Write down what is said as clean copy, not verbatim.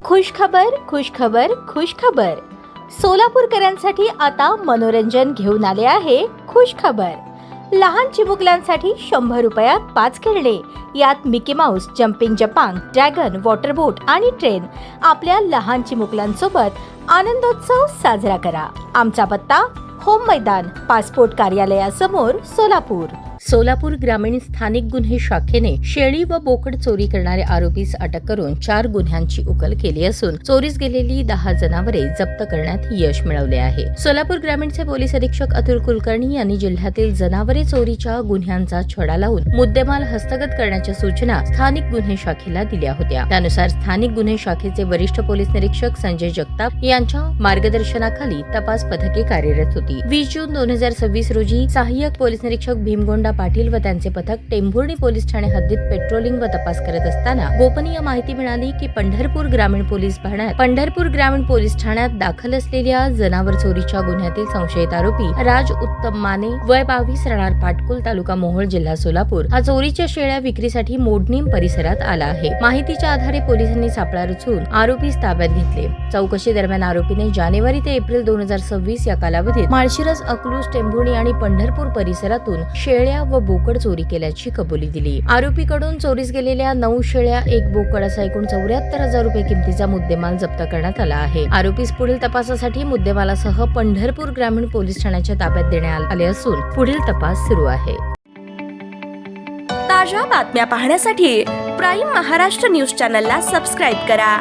खुशखबर खुशखबर खुशखबर. सोलापूरकरांसाठी आता मनोरंजन घेऊन आले आहे खुशखबर. लहान चिमुकल्यांसाठी 100 रुपयात 5 खेळणे. यात मिकी माऊस, जम्पिंग जपांग, ड्रॅगन, वॉटर बोट आणि ट्रेन. आपल्या लहान चिमुकल्यांसोबत आनंदोत्सव साजरा करा. आमचा पत्ता होम मैदान, पासपोर्ट कार्यालयासमोर, सोलापूर. सोलापूर ग्रामीण स्थानिक गुन्हे शाखेने शेळी व बोकड चोरी करणारे आरोपीस अटक करून 4 गुन्ह्यांची उकल केली असून चोरीस गेलेली 10 जनावरे जप्त करण्यात यश मिळवले आहे. सोलापूर ग्रामीणचे पोलीस अधीक्षक अतुल कुलकर्णी यांनी जिल्ह्यातील जनावरे चोरीच्या गुन्ह्यांचा छडा लावून मुद्देमाल हस्तगत करण्याच्या सूचना स्थानिक गुन्हे शाखेला दिल्या होत्या. त्यानुसार स्थानिक गुन्हे शाखेचे वरिष्ठ पोलीस निरीक्षक संजय जगताप यांच्या मार्गदर्शनाखाली तपास पथके कार्यरत होती. 20 जून 2026 रोजी सहाय्यक पोलीस निरीक्षक भीमगोंडा पाटील व त्यांचे पथक टेंभुर्णी पोलीस ठाणे हद्दीत पेट्रोलिंग व तपास करत असताना गोपनीय माहिती मिळाली की पंढरपूर ग्रामीण पोलीस ठाण्यात दाखल असलेल्या जनावर चोरीच्या गुन्ह्यातील संशयित आरोपी राज उत्तम माने वय 22 राहणार पाटकुल तालुका मोहोळ जिल्हा सोलापूर हा चोरीच्या शेळ्या विक्रीसाठी मोडणीम परिसरात आला आहे. माहितीच्या आधारे पोलिसांनी सापळा रचून आरोपीस ताब्यात घेतले. चौकशी दरम्यान आरोपीने जानेवारी ते एप्रिल 2026 या कालावधीत माळशिरस, अकलूज, टेंभुर्णी आणि पंढरपूर परिसरातून शेळ्या व बोकड चोरी केल्याची कबुली दिली. आरोपीकडून चोरीस गेलेल्या 9 शेळ्या, 1 बोकड असा एकूण 74,000 रुपये किमतीचा मुद्देमाल जप्त करण्यात आला आहे. आरोपीस पुढील तपासासाठी मुद्देमालासह पंढरपूर ग्रामीण पोलीस ठाण्याच्या ताब्यात देण्यात आले असून पुढील तपास सुरू आहे. ताज्या बातम्या पाहण्यासाठी प्राईम महाराष्ट्र न्यूज चॅनलला सबस्क्राईब करा.